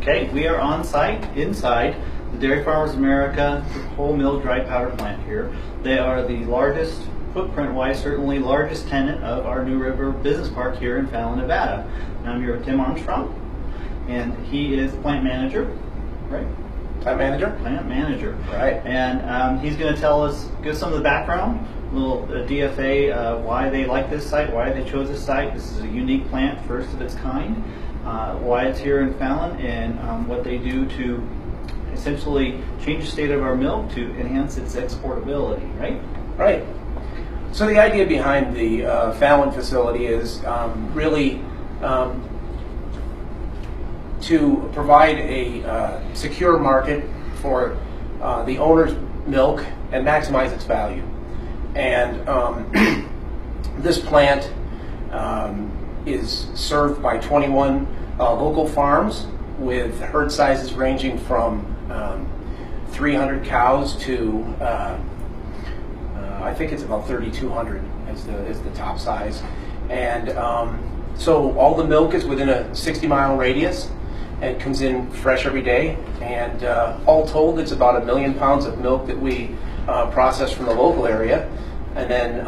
Okay, we are on site, inside the Dairy Farmers of America whole milk dry powder plant here. They are the largest, footprint-wise, certainly largest tenant of our New River Business Park here in Fallon, Nevada. And I'm here with Tim Armstrong, and he is plant manager, right? Plant manager? Plant manager. Right. And he's going to tell us, give some of the background, a little DFA, why they like this site, why they chose this site. This is a unique plant, first of its kind, why it's here in Fallon, and what they do to essentially change the state of our milk to enhance its exportability, right? Right. So the idea behind the Fallon facility is really to provide a secure market for the owner's milk and maximize its value. And this plant is served by 21 local farms with herd sizes ranging from 300 cows to I think it's about 3,200 is the top size. And so all the milk is within a 60-mile radius. It comes in fresh every day, and all told, it's about 1 million pounds of milk that we process from the local area. And then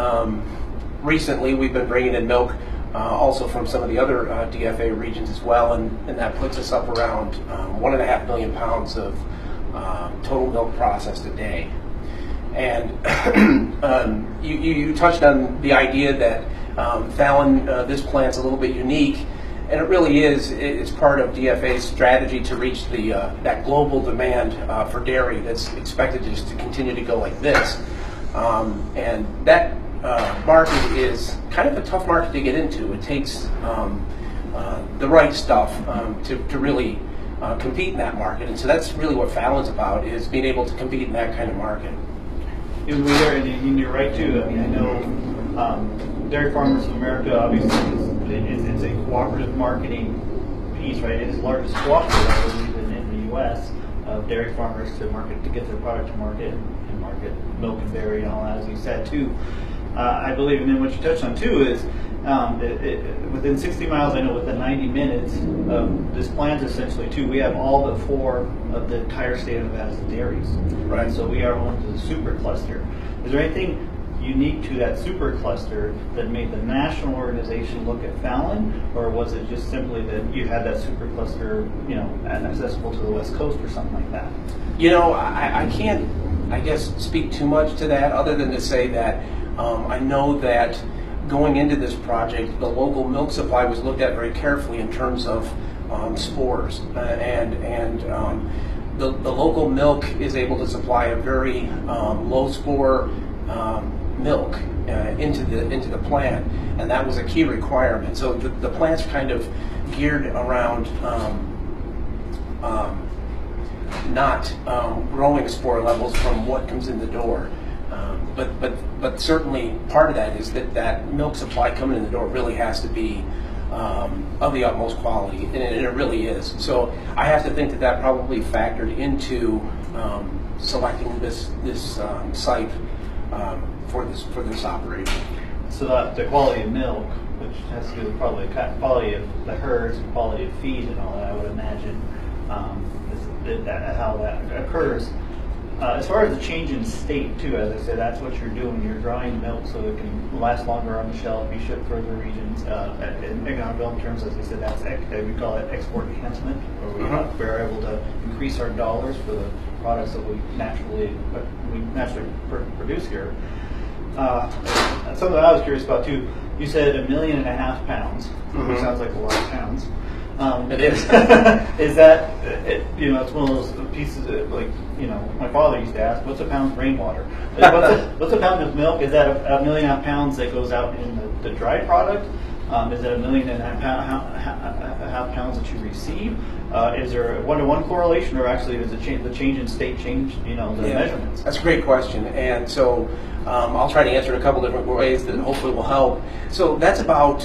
recently, we've been bringing in milk also from some of the other DFA regions as well, and that puts us up around 1.5 million pounds of total milk processed a day. And you touched on the idea that Fallon, this plant's a little bit unique. And it really is. It's part of DFA's strategy to reach the that global demand for dairy that's expected just to continue to go like this. And that market is kind of a tough market to get into. It takes the right stuff to really compete in that market. And so that's really what Fallon's about, is being able to compete in that kind of market. And you're right too. I mean, I know Dairy Farmers of America obviously it's a cooperative marketing piece, right? It is the largest cooperative, I believe, in the U.S. of dairy farmers to get their product to market and market milk and dairy and all that, as you said too. I believe, and then what you touched on too is within 60 miles, I know within 90 minutes of this plant essentially too, we have all but 4 of the entire state of Nevada's dairies. Right. So we are home to the super cluster. Is there anything unique to that super cluster that made the national organization look at Fallon, or was it just simply that you had that super cluster, accessible to the West Coast or something like that? I can't, I guess, speak too much to that, other than to say that I know that going into this project, the local milk supply was looked at very carefully in terms of spores, and the local milk is able to supply a very low spore milk into the plant, and that was a key requirement. So the plant's kind of geared around not growing spore levels from what comes in the door. But certainly part of that is that milk supply coming in the door really has to be of the utmost quality, and it really is. So I have to think that probably factored into selecting this site for this operation. So the quality of milk, which has to do with probably the quality of the herds and quality of feed and all that, I would imagine, how that occurs. As far as the change in state too, as I said, that's what you're doing. You're drying milk so it can last longer on the shelf, be shipped further regions. In economic development terms, as I said, that's we call it export enhancement, where we're able to increase our dollars for the products that we naturally produce here. Something that I was curious about too. You said 1.5 million pounds, which sounds like a lot of pounds. It is. Is that it's one of those pieces that, like, my father used to ask, what's a pound of rainwater? What's a pound of milk? Is that 1.5 million pounds that goes out in the dry product? Is that 1.5 million pounds that you receive? Is there a 1-to-1 correlation, or actually does the change in state change the measurements? That's a great question, and so I'll try to answer it a couple different ways that hopefully will help. So that's about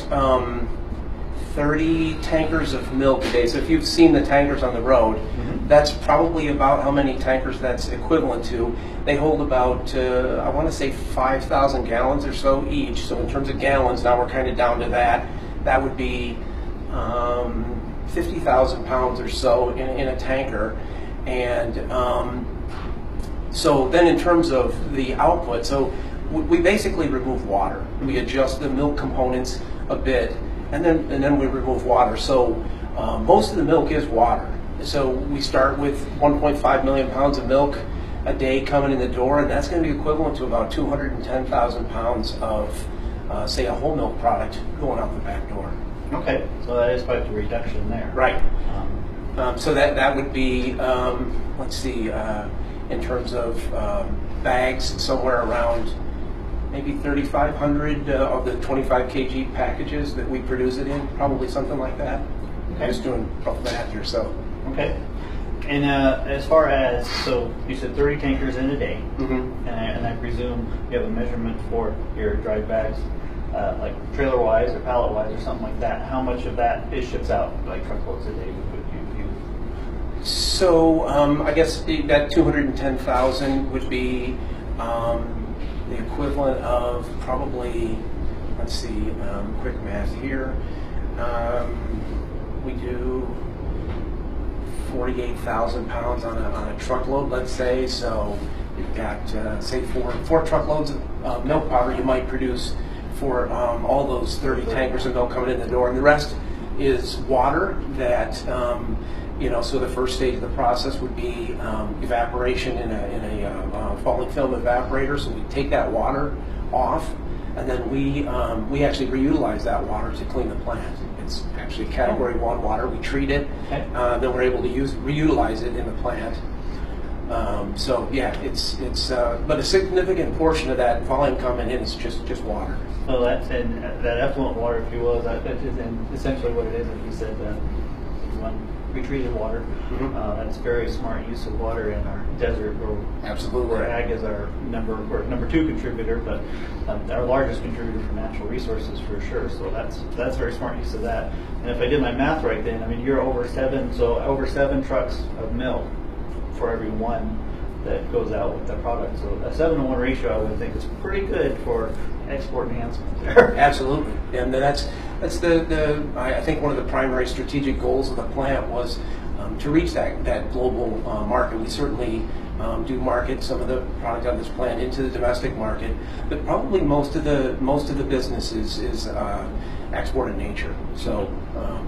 30 tankers of milk a day. So if you've seen the tankers on the road, that's probably about how many tankers that's equivalent to. They hold about, I want to say 5,000 gallons or so each. So in terms of gallons, now we're kind of down to that. That would be 50,000 pounds or so in a tanker. And so then in terms of the output, so we basically remove water. We adjust the milk components a bit, and then we remove water. So most of the milk is water. So we start with 1.5 million pounds of milk a day coming in the door, and that's going to be equivalent to about 210,000 pounds of, say, a whole milk product going out the back door. Okay, so that is quite the reduction there. Right. So that would be, let's see, in terms of bags, somewhere around maybe 3,500 of the 25 kg packages that we produce it in, probably something like that. Okay. I'm just doing rough math here, so. Okay. And as far as, so you said 30 tankers in a day, Mm-hmm. and I presume you have a measurement for your dried bags, like trailer-wise or pallet-wise or something like that. How much of that it ships out, like truckloads a day? Would you? So I guess that 210,000 would be the equivalent of probably, let's see, quick math here. We do 48,000 pounds on a truckload, let's say. So you've got, say, four truckloads of milk powder you might produce for all those 30 tankers of milk coming in the door. And the rest is water that, so the first stage of the process would be evaporation in a falling film evaporator. So we take that water off, and then we actually reutilize that water to clean the plant. It's actually Category 1 water. We treat it, Okay. then we're able to reutilize it in the plant. So yeah, it's but a significant portion of that volume coming in is just water. So that's in that effluent water, if you will. That is essentially what it is. Like you said, retreated water. Mm-hmm. That's very smart use of water in our desert, Absolutely. where ag is our number 2 contributor, but our largest contributor for natural resources for sure. So that's very smart use of that. And if I did my math right, then I mean you're over 7 trucks of milk for every one that goes out with the product. So a 7-to-1 ratio, I would think, is pretty good for export enhancement there. Absolutely, and that's I think one of the primary strategic goals of the plant was to reach that global market. We certainly do market some of the product on this plant into the domestic market, but probably most of the business is export in nature. So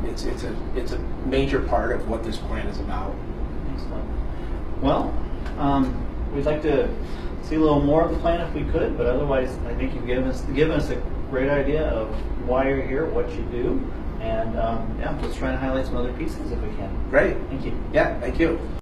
it's a major part of what this plant is about. Excellent. Well, we'd like to see a little more of the plant if we could, but otherwise, I think you've given us a great idea of why you're here, what you do, and let's try and highlight some other pieces if we can. Great. Thank you. Yeah, thank you.